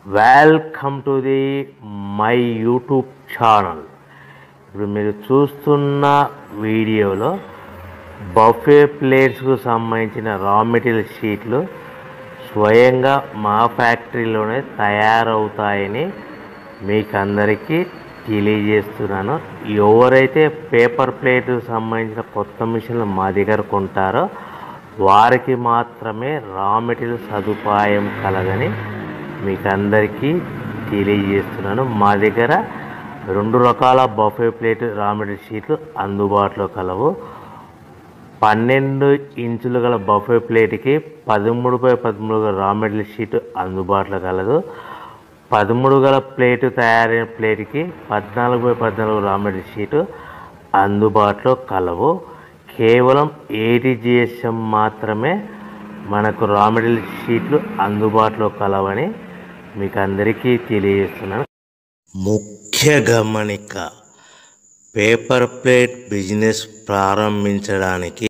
Welcome to the my YouTube channel. ఇప్పుడు మీరు చూస్తున్న వీడియోలో బఫే ప్లేట్స్కు సంబంధించిన రా మెటీరియల్ షీట్లు స్వయంగా మా ఫ్యాక్టరీలోనే తయారవుతాయని మీకు అందరికీ తెలియజేస్తున్నాను. ఎవరైతే పేపర్ ప్లేట్ సంబంధించిన కొత్త మిషన్లు మా దగ్గర కొంటారో వారికి మాత్రమే రా మెటీరియల్ సదుపాయం కలదని మీకు అందరికీ తెలియజేస్తున్నాను. మా దగ్గర 2 రకాల బఫే ప్లేట్ రా మెటీరియల్ షీట్లు అందుబాటులో కలవు. 12 ఇంచులు గల బఫే ప్లేట్కి 13x13 గల రా మెటీరియల్ షీట్ అందుబాటులో కలదు. 13 గల ప్లేటు తయారైన ప్లేట్కి 14x14 రా మెటీరియల్ షీటు అందుబాటులో కలవు. కేవలం 80 GSM మాత్రమే మనకు రా మెటీరియల్ షీట్లు అందుబాటులో కలవని మీకు అందరికీ తెలియజేస్తున్నాను. ముఖ్య గమనిక: పేపర్ ప్లేట్ బిజినెస్ ప్రారంభించడానికి